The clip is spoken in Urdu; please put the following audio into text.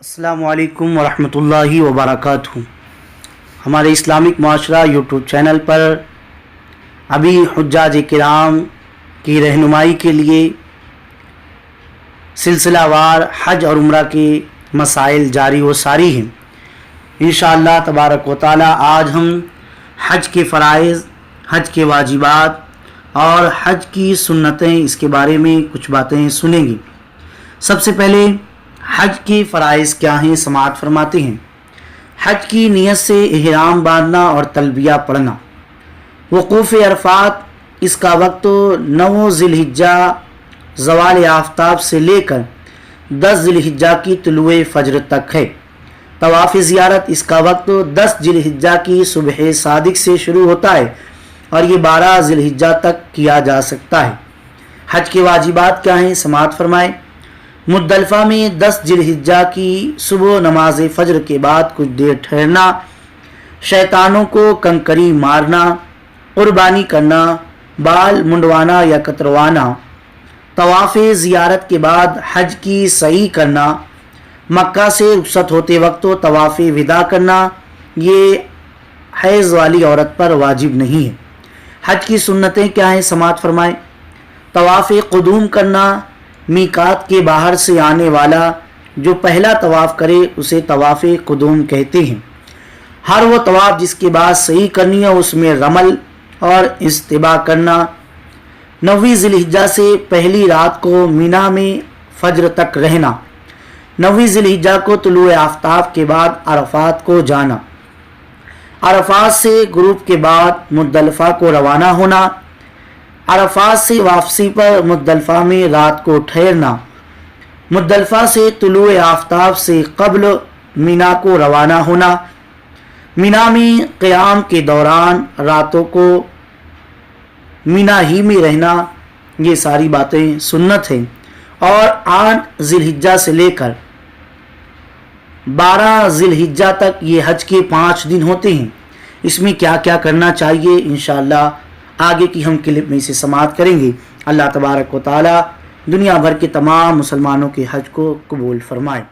السلام علیکم ورحمۃ اللہ وبرکاتہ۔ ہمارے اسلامک معاشرہ یوٹیوب چینل پر ابھی حجاج کرام کی رہنمائی کے لیے سلسلہ وار حج اور عمرہ کے مسائل جاری و ساری ہیں۔ انشاءاللہ تبارک و تعالی آج ہم حج کے فرائض، حج کے واجبات اور حج کی سنتیں، اس کے بارے میں کچھ باتیں سنیں گے۔ سب سے پہلے حج کے فرائض کیا ہیں، سماعت فرماتے ہیں۔ حج کی نیت سے احرام باندھنا اور تلبیہ پڑھنا۔ وقوف عرفات، اس کا وقت 9 ذی الحجہ زوال آفتاب سے لے کر 10 ذی الحجہ کی طلوع فجر تک ہے۔ طواف زیارت، اس کا وقت 10 ذی الحجہ کی صبح صادق سے شروع ہوتا ہے اور یہ 12 ذی الحجہ تک کیا جا سکتا ہے۔ حج کے واجبات کیا ہیں، سماعت فرمائیں۔ مزدلفہ میں 10 ذی الحجہ کی صبح نماز فجر کے بعد کچھ دیر ٹھہرنا، شیطانوں کو کنکری مارنا، قربانی کرنا، بال منڈوانا یا کتروانا، طواف زیارت کے بعد حج کی سعی کرنا، مکہ سے رخصت ہوتے وقت طواف وداع کرنا، یہ حیض والی عورت پر واجب نہیں ہے۔ حج کی سنتیں کیا ہیں، سماعت فرمائیں۔ طواف قدوم کرنا، میقات کے باہر سے آنے والا جو پہلا طواف کرے اسے طواف قدوم کہتے ہیں۔ ہر وہ طواف جس کے بعد صحیح کرنی ہے اس میں رمل اور استباء کرنا۔ 9 ذی الحجہ سے پہلی رات کو مینا میں فجر تک رہنا۔ 9 ذی الحجہ کو طلوع آفتاب کے بعد عرفات کو جانا۔ عرفات سے غروب کے بعد مزدلفہ کو روانہ ہونا۔ عرفات سے واپسی پر مزدلفہ میں رات کو ٹھہرنا۔ مزدلفہ سے طلوع آفتاب سے قبل مینا کو روانہ ہونا۔ مینا میں قیام کے دوران راتوں کو مینا ہی میں رہنا، یہ ساری باتیں سنت ہیں۔ اور 8 ذی الحجہ سے لے کر 12 ذی الحجہ تک یہ حج کے 5 دن ہوتے ہیں۔ اس میں کیا کیا کرنا چاہیے، انشاءاللہ آگے کی ہم کلپ میں اسے سماعت کریں گے۔ اللہ تبارک و تعالی دنیا بھر کے تمام مسلمانوں کے حج کو قبول فرمائے۔